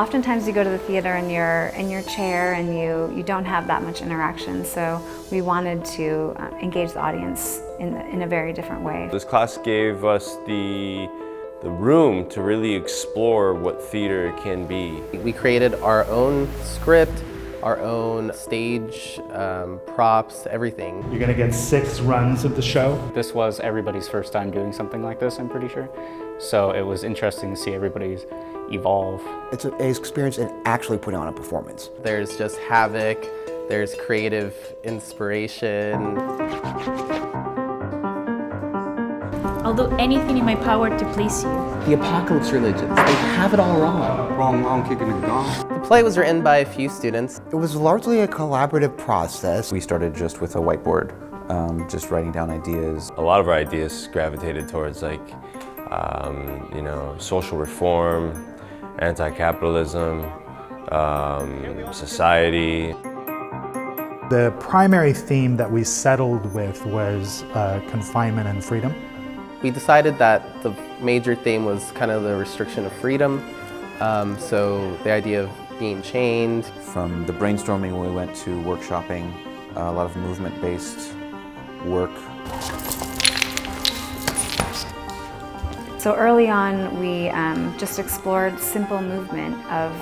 Oftentimes you go to the theater and you're in your chair and you don't have that much interaction, so we wanted to engage the audience in a very different way. This class gave us the room to really explore what theater can be. We created our own script, our own stage, props, everything. You're gonna get 6 runs of the show. This was everybody's first time doing something like this, I'm pretty sure. So it was interesting to see everybody's evolve. It's an experience in actually putting on a performance. There's just havoc, there's creative inspiration. I'll do anything in my power to please you. The apocalypse religions, they have it all wrong. Wrong, kicking it gone. The play was written by a few students. It was largely a collaborative process. We started just with a whiteboard, just writing down ideas. A lot of our ideas gravitated towards like, social reform, anti-capitalism, society. The primary theme that we settled with was confinement and freedom. We decided that the major theme was kind of the restriction of freedom. So the idea of being chained. From the brainstorming, we went to workshopping, a lot of movement-based work. So early on, we just explored simple movement of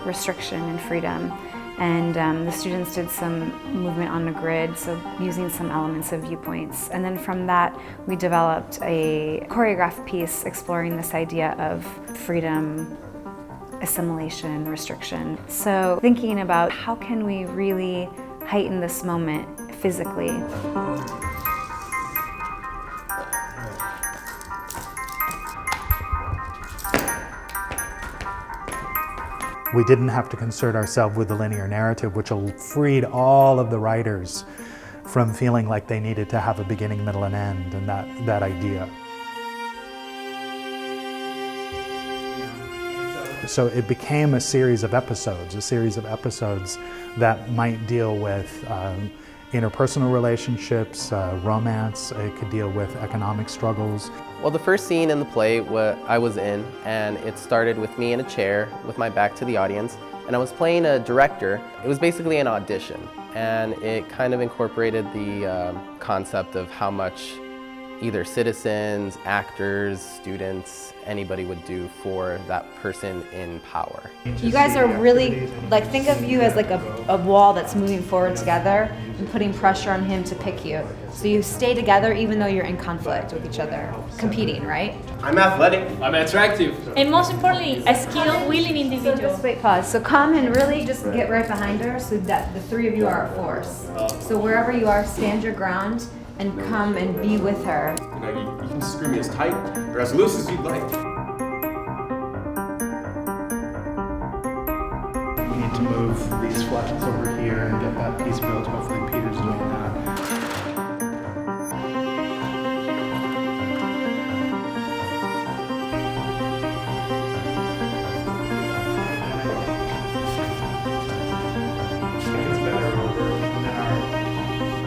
restriction and freedom. And the students did some movement on a grid, so using some elements of viewpoints. And then from that, we developed a choreographed piece exploring this idea of freedom, assimilation, restriction. So thinking about how can we really heighten this moment physically. We didn't have to concern ourselves with the linear narrative, which freed all of the writers from feeling like they needed to have a beginning, middle, and end, and that idea. So it became a series of episodes that might deal with interpersonal relationships, romance. It could deal with economic struggles. Well, the first scene in the play I was in, and it started with me in a chair with my back to the audience, and I was playing a director. It was basically an audition, and it kind of incorporated the concept of how much either citizens, actors, students, anybody would do for that person in power. You guys are really, think of you as like a wall that's moving forward together and putting pressure on him to pick you. So you stay together even though you're in conflict with each other, competing, right? I'm athletic. I'm attractive. And most importantly, a skilled, willing individual. So just wait, pause. So come and really just get right behind her so that the 3 of you are a force. So wherever you are, stand your ground and come and be with her. You can screw me as tight or as loose as you'd like. We need to move these flashes over here and get that piece built. Hopefully Peter's doing that.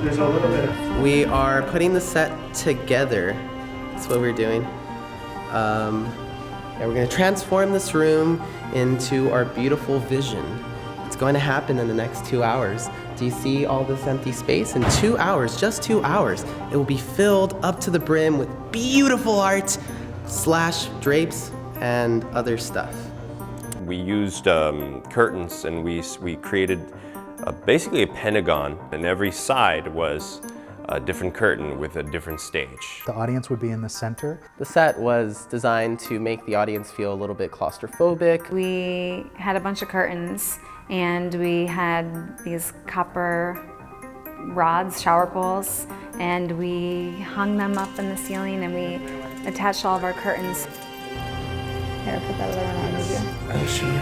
There's a little bit of... We are putting the set together. That's what we're doing. And we're going to transform this room into our beautiful vision. It's going to happen in the next 2 hours. Do you see all this empty space? In 2 hours, just 2 hours, it will be filled up to the brim with beautiful art, / drapes, and other stuff. We used curtains, and we created basically a pentagon, and every side was a different curtain with a different stage. The audience would be in the center. The set was designed to make the audience feel a little bit claustrophobic. We had a bunch of curtains, and we had these copper rods, shower poles, and we hung them up in the ceiling, and we attached all of our curtains. Here, put that other one on with you. Oh, sure.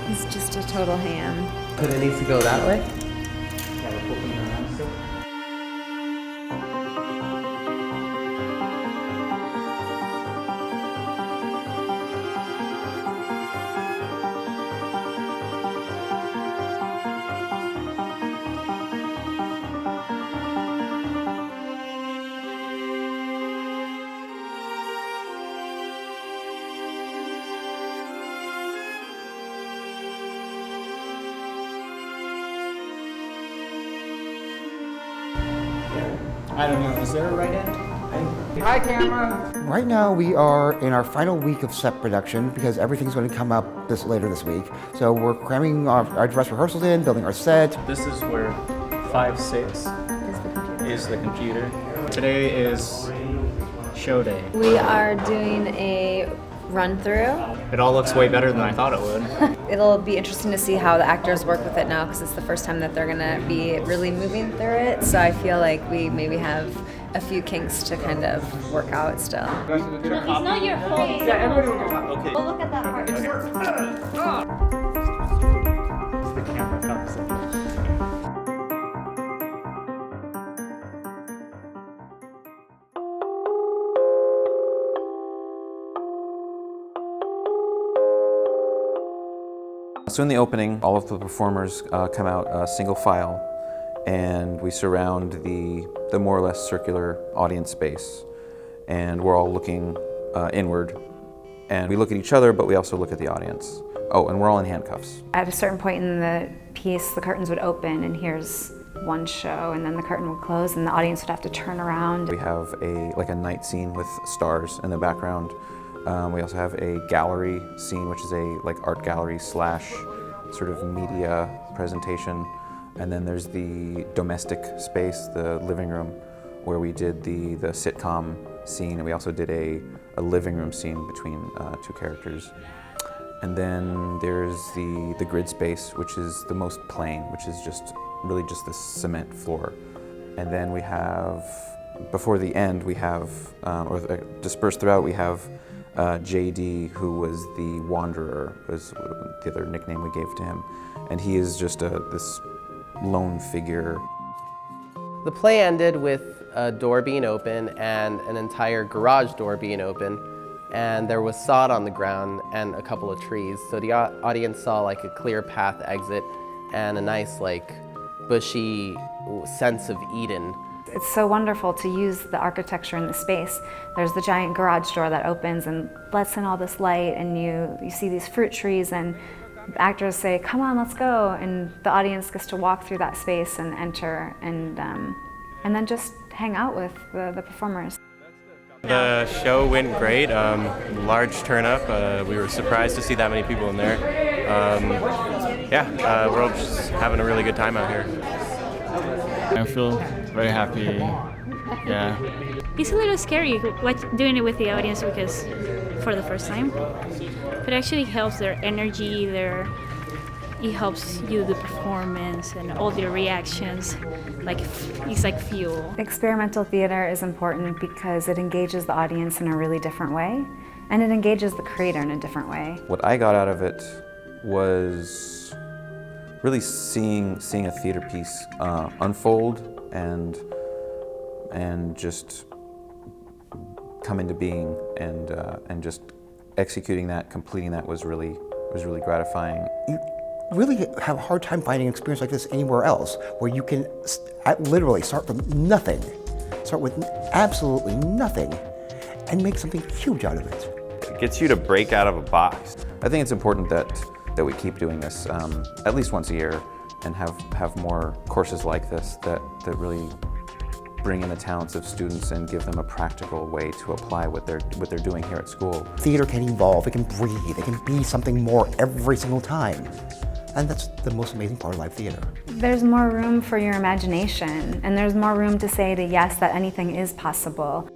He's just a total ham. But it needs to go that way? I don't know, is there a right end? Hi, camera! Right now we are in our final week of set production because everything's going to come up later this week. So we're cramming our dress rehearsals in, building our set. This is where 5-6 is the computer. Today is show day. We are doing a run-through. It all looks way better than I thought it would. It'll be interesting to see how the actors work with it now because it's the first time that they're gonna be really moving through it. So I feel like we maybe have a few kinks to kind of work out still. It's not your fault. Yeah, everybody will get a copy. Okay. We'll look at that part. It's the camera comes in. So in the opening, all of the performers come out single file, and we surround the more or less circular audience space, and we're all looking inward, and we look at each other, but we also look at the audience. Oh, and we're all in handcuffs. At a certain point in the piece, the curtains would open, and here's one show, and then the curtain would close, and the audience would have to turn around. We have a night scene with stars in the background. We also have a gallery scene, which is a art gallery / sort of media presentation. And then there's the domestic space, the living room, where we did the sitcom scene, and we also did a living room scene between two characters. And then there's the grid space, which is the most plain, which is really just the cement floor. And then we have, before the end, we have, dispersed throughout, we have JD, who was the Wanderer, was the other nickname we gave to him. And he is just this lone figure. The play ended with a door being open and an entire garage door being open, and there was sod on the ground and a couple of trees. So the audience saw a clear path exit and a nice bushy sense of Eden. It's so wonderful to use the architecture in the space. There's the giant garage door that opens and lets in all this light, and you see these fruit trees, and the actors say, "Come on, let's go," and the audience gets to walk through that space and enter, and then just hang out with the performers. The show went great. Large turn up. We were surprised to see that many people in there. We're all just having a really good time out here. I feel very happy. Yeah. It's a little scary doing it with the audience because for the first time, but it actually helps their energy, it helps you the performance and all their reactions. It's like fuel. Experimental theater is important because it engages the audience in a really different way, and it engages the creator in a different way. What I got out of it was really seeing a theater piece unfold and just come into being, and just executing that, completing that was really gratifying. You really have a hard time finding an experience like this anywhere else, where you can literally start from nothing, start with absolutely nothing, and make something huge out of it. It gets you to break out of a box. I think it's important that we keep doing this at least once a year, and have more courses like this that really bring in the talents of students and give them a practical way to apply what they're doing here at school. Theater can evolve, it can breathe, it can be something more every single time. And that's the most amazing part of live theater. There's more room for your imagination, and there's more room to say to yes that anything is possible.